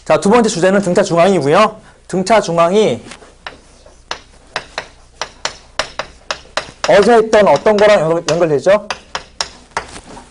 자, 두 번째 주제는 등차 중앙이고요. 등차 중앙이 어제 했던 어떤 거랑 연결되죠?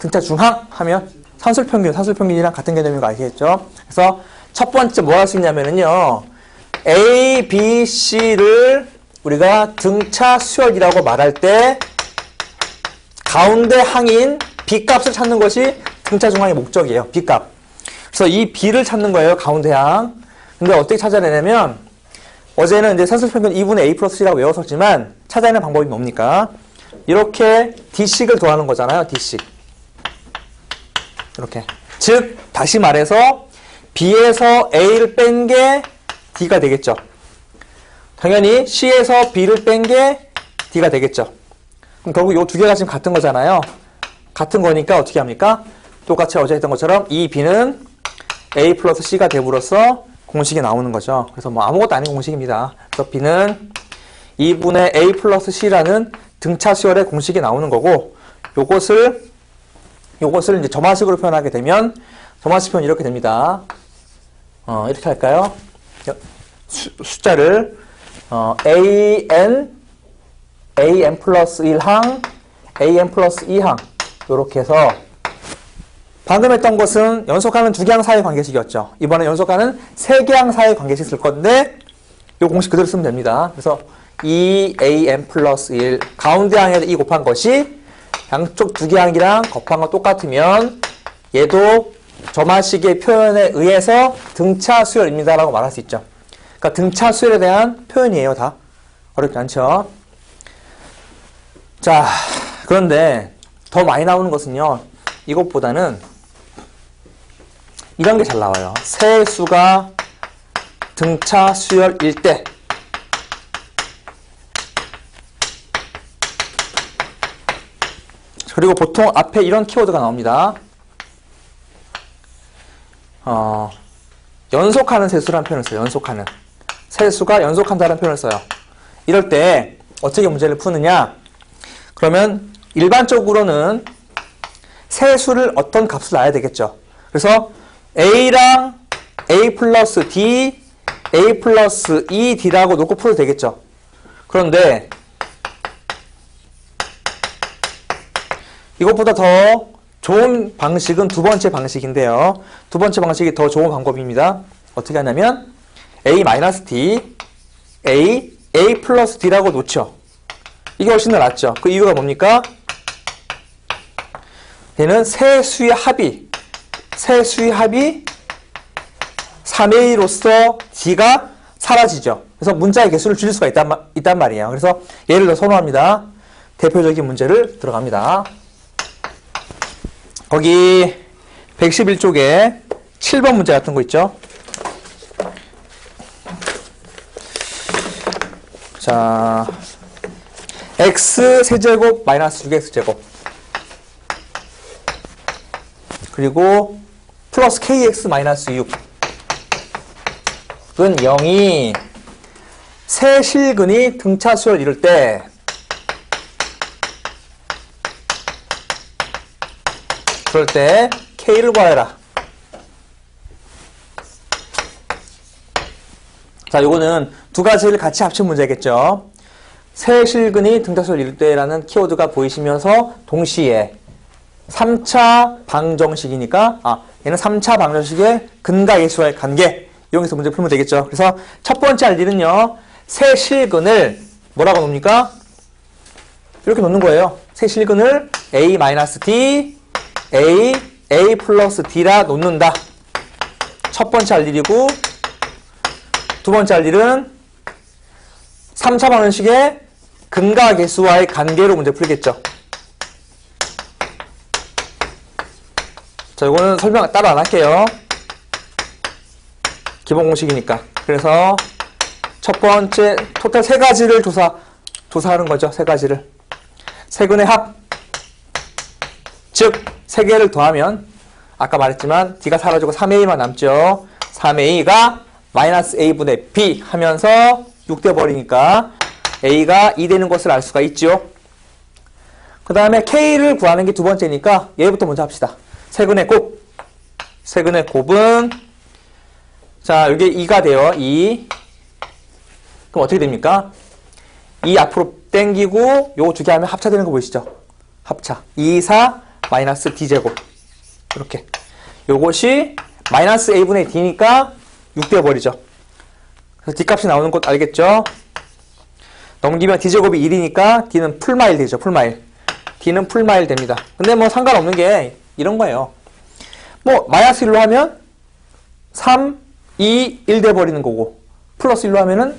등차 중앙 하면 산술평균이랑 같은 개념인 거 아시겠죠? 그래서 첫 번째 뭐 할 수 있냐면요. A, B, C를 우리가 등차 수열이라고 말할 때 가운데 항인 B값을 찾는 것이 등차 중앙의 목적이에요. B값. 그래서 이 B를 찾는 거예요. 가운데 항. 근데 어떻게 찾아내냐면 어제는 이제 산술평균 2분의 A 플러스 C라고 외웠었지만 찾아내는 방법이 뭡니까? 이렇게 D식을 더하는 거잖아요. D식. 이렇게. 즉 다시 말해서 B에서 A를 뺀 게 D가 되겠죠. 당연히 C에서 B를 뺀 게 D가 되겠죠. 그럼 결국 이 두 개가 지금 같은 거잖아요. 같은 거니까 어떻게 합니까? 똑같이 어제 했던 것처럼 이 B는 A 플러스 C가 됨으로써 공식이 나오는 거죠. 그래서 뭐 아무것도 아닌 공식입니다. 그래서 B는 2분의 A 플러스 C라는 등차 수열의 공식이 나오는 거고 요것을 이제 점화식으로 표현하게 되면 점화식 표현 이렇게 됩니다. 이렇게 할까요? 숫자를 AN 플러스 1항, AN 플러스 2항 이렇게 해서 방금 했던 것은 연속하는 두 개 항 사이의 관계식이었죠. 이번에 연속하는 세 개 항 사이의 관계식 쓸 건데 이 공식 그대로 쓰면 됩니다. 그래서 2AN 플러스 1 가운데 항에 2 곱한 것이 양쪽 두 개 항이랑 곱한 거 똑같으면 얘도 점화식의 표현에 의해서 등차 수열입니다 라고 말할 수 있죠. 그러니까 등차 수열에 대한 표현이에요. 다 어렵지 않죠. 자, 그런데 더 많이 나오는 것은요. 이것보다는 이런 게 잘 나와요. 세수가 등차 수열일 때 그리고 보통 앞에 이런 키워드가 나옵니다. 연속하는 세수라는 표현을 써요. 연속하는. 세수가 연속한다는 표현을 써요. 이럴 때 어떻게 문제를 푸느냐? 그러면 일반적으로는 세수를 어떤 값을 놔야 되겠죠. 그래서 A랑 A 플러스 D, A 플러스 2D라고 놓고 풀어도 되겠죠. 그런데 이것보다 더 좋은 방식은 두 번째 방식인데요. 두 번째 방식이 더 좋은 방법입니다. 어떻게 하냐면 A-D, A 플러스 D라고 놓죠. 이게 훨씬 더 낫죠. 그 이유가 뭡니까? 얘는 세수의 합이 3A로서 D가 사라지죠. 그래서 문자의 개수를 줄일 수가 있단 말이에요. 그래서 얘를 더 선호합니다. 대표적인 문제를 들어갑니다. 거기 111쪽에 7번 문제 같은 거 있죠. 자, x세제곱 마이너스 6x제곱 그리고 플러스 kx 마이너스 6은 0이 세실근이 등차수열 이룰 때 그럴 때 K를 구하여라. 자, 요거는 두 가지를 같이 합친 문제겠죠. 세실근이 등차수열 이룰 때라는 키워드가 보이시면서 동시에 3차 방정식이니까 얘는 3차 방정식의 근과 예수와의 관계 이용해서 문제 풀면 되겠죠. 그래서 첫 번째 할 일은요. 세실근을 뭐라고 놓습니까? 이렇게 놓는 거예요. 세실근을 A-D A 플러스 D라 놓는다. 첫 번째 할 일이고 두 번째 할 일은 3차 방정식의 근과 계수와의 관계로 문제 풀겠죠. 자, 이거는 설명 따로 안 할게요. 기본 공식이니까. 그래서 첫 번째 토탈 세 가지를 조사하는 거죠. 세 가지를. 세근의 합. 즉 세 개를 더하면 아까 말했지만 D가 사라지고 3A만 남죠. 3A가 마이너스 A분의 B 하면서 6 돼버리니까 A가 2 되는 것을 알 수가 있죠. 그 다음에 K를 구하는 게 두 번째니까 얘부터 먼저 합시다. 세근의 곱. 세근의 곱은 자, 여기 2가 돼요. 2. 그럼 어떻게 됩니까? 2 앞으로 땡기고 요거 두 개 하면 합차되는 거 보이시죠? 합차. 2, 4 마이너스 d제곱. 이렇게. 요것이 마이너스 a분의 d니까 6 되어버리죠. 그래서 d값이 나오는 것 알겠죠? 넘기면 d제곱이 1이니까 d는 풀마일 되죠. 풀마일. d는 풀마일 됩니다. 근데 뭐 상관없는 게 이런 거예요. 뭐 마이너스 1로 하면 3, 2, 1 돼버리는 거고 플러스 1로 하면은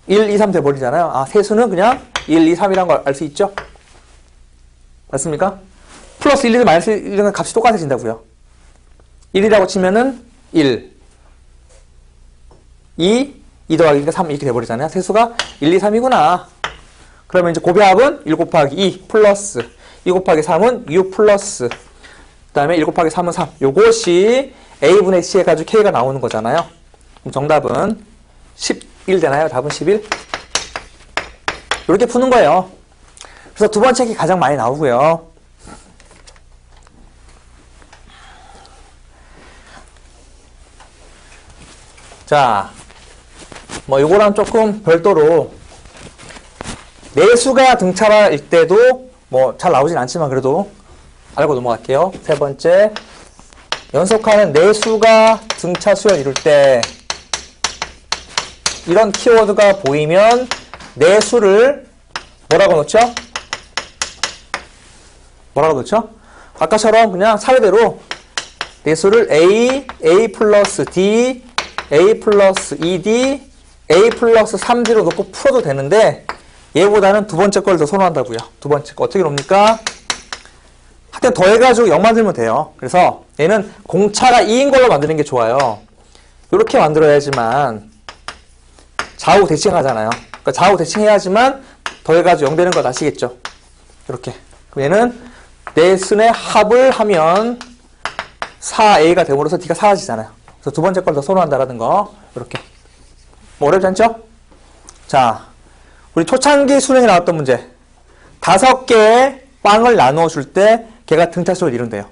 1, 2, 3 돼버리잖아요. 아, 세수는 그냥 1, 2, 3이라는 걸 알 수 있죠? 맞습니까? 플러스 1, 2, 마이너스 1은 값이 똑같아진다고요. 1이라고 치면은 1, 2 더하기 3 이렇게 돼버리잖아요. 세수가 1, 2, 3이구나. 그러면 이제 고배합은 1 곱하기 2 플러스 2 곱하기 3은 6 플러스 그 다음에 1 곱하기 3은 3. 요것이 a분의 c 해가지고 k가 나오는 거잖아요. 그럼 정답은 11 되나요? 답은 11? 이렇게 푸는 거예요. 그래서 두 번째 게 가장 많이 나오고요. 자, 뭐 요거랑 조금 별도로 내수가 등차일 때도 뭐 잘 나오진 않지만 그래도 알고 넘어갈게요. 세 번째, 연속하는 내수가 등차 수열 이룰 때 이런 키워드가 보이면 내수를 뭐라고 넣죠? 뭐라고 넣죠? 아까처럼 그냥 차례대로 내수를 A 플러스 D, A 플러스 2D, A 플러스 3D로 놓고 풀어도 되는데 얘보다는 두 번째 걸 더 선호한다고요. 두 번째 거 어떻게 놓습니까? 하여튼 더해가지고 0 만들면 돼요. 그래서 얘는 공차가 2인 걸로 만드는 게 좋아요. 이렇게 만들어야지만 좌우 대칭하잖아요. 그러니까 좌우 대칭해야지만 더해가지고 0 되는 거 아시겠죠? 이렇게. 그럼 얘는 내순의 합을 하면 4a가 됨으로써 d가 사라지잖아요. 그래서 두 번째 걸 더 선호한다라는 거. 이렇게. 뭐 어렵지 않죠? 자, 우리 초창기 수능에 나왔던 문제. 5개의 빵을 나누어 줄 때 걔가 등차수를 이룬대요.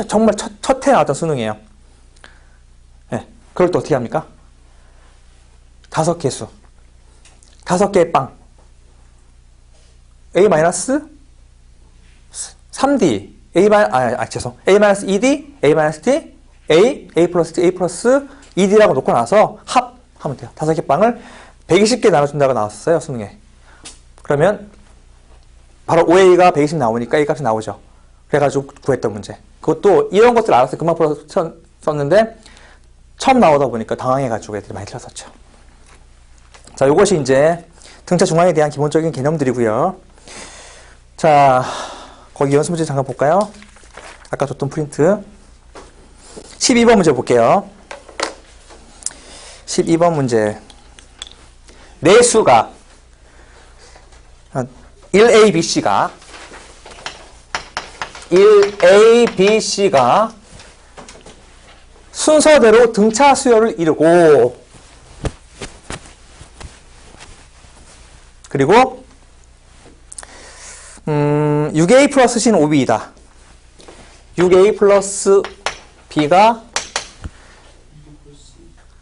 정말 첫 해 나왔던 수능이에요. 네, 그럴 때 어떻게 합니까? 5개 수. 5개의 빵. A-3D, A-2D, A-D, A 플러스 D, A 플러스 2D라고 놓고 나서 합하면 돼요. 5개 빵을 120개 나눠준다고 나왔어요, 수능에. 그러면 바로 5A가 120 나오니까 A 값이 나오죠. 그래가지고 구했던 문제. 그것도 이런 것들 알았어요. 금방 풀었었는데 처음 나오다 보니까 당황해가지고 애들이 많이 틀렸었죠. 자, 요것이 이제 등차 중앙에 대한 기본적인 개념들이고요. 자, 거기 연습 문제 잠깐 볼까요? 아까 줬던 프린트. 12번 문제 볼게요. 12번 문제. 내수가 1ABC가 1ABC가 순서대로 등차 수열을 이루고 그리고 6A 플러스 C는 5B이다. 6A 플러스 B가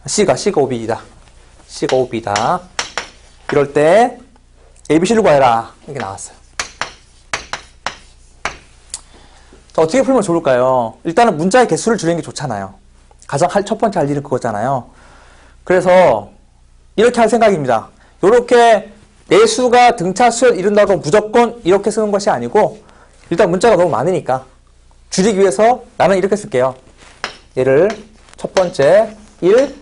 C가 5B이다. C가 5B다. 이럴 때 ABC를 구해라. 이게 나왔어요. 자, 어떻게 풀면 좋을까요? 일단은 문자의 개수를 줄이는 게 좋잖아요. 가장 첫 번째 할 일은 그거잖아요. 그래서 이렇게 할 생각입니다. 이렇게 내수가 등차 수열 이룬다고 무조건 이렇게 쓰는 것이 아니고 일단 문자가 너무 많으니까 줄이기 위해서 나는 이렇게 쓸게요. 얘를 첫 번째 1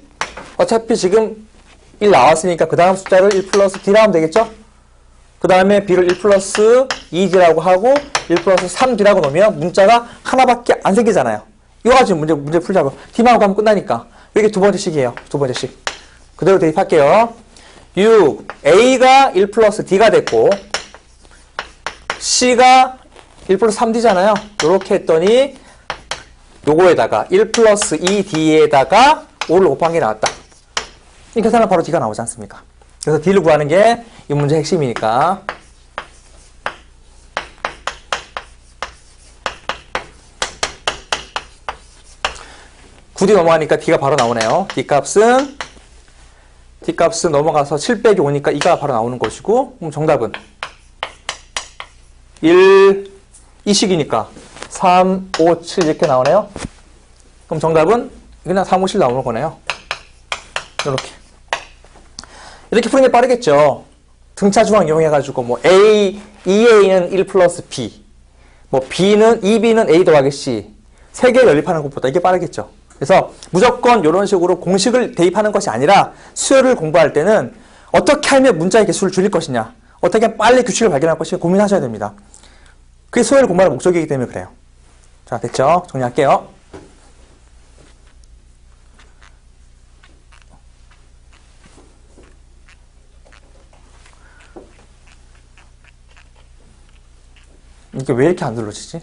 어차피 지금 1 나왔으니까 그 다음 숫자를 1 플러스 D 나오면 되겠죠? 그 다음에 B를 1 플러스 2D라고 하고 1 플러스 3D라고 놓으면 문자가 하나밖에 안 생기잖아요. 이거 가지고 문제 풀자고. D만 가면 끝나니까. 이게 두 번째식이에요. 두 번째식. 그대로 대입할게요. 6. A가 1 플러스 D가 됐고 C가 1 플러스 3D잖아요. 이렇게 했더니 요거에다가 1 플러스 2D에다가 5를 곱한 게 나왔다. 이 계산은 바로 D가 나오지 않습니까? 그래서 D를 구하는 게 이 문제의 핵심이니까. 9D 넘어가니까 D가 바로 나오네요. D값은 넘어가서 7 빼기 5니까 2가 바로 나오는 것이고, 그럼 정답은 1, 2식이니까 3, 5, 7 이렇게 나오네요. 그럼 정답은 그냥 3, 5, 7 나오는 거네요. 이렇게 푸는 게 빠르겠죠. 등차 중앙 이용해가지고 뭐 A, 2A는 1 플러스 B, 뭐 B는 2B는 A 더하기 C, 세 개를 연립하는 것보다 이게 빠르겠죠. 그래서 무조건 이런 식으로 공식을 대입하는 것이 아니라 수열을 공부할 때는 어떻게 하면 문자의 개수를 줄일 것이냐, 어떻게 하면 빨리 규칙을 발견할 것인가 고민하셔야 됩니다. 그게 수열 공부하는 목적이기 때문에 그래요. 자, 됐죠? 정리할게요. 이게 왜 이렇게 안 눌러지지?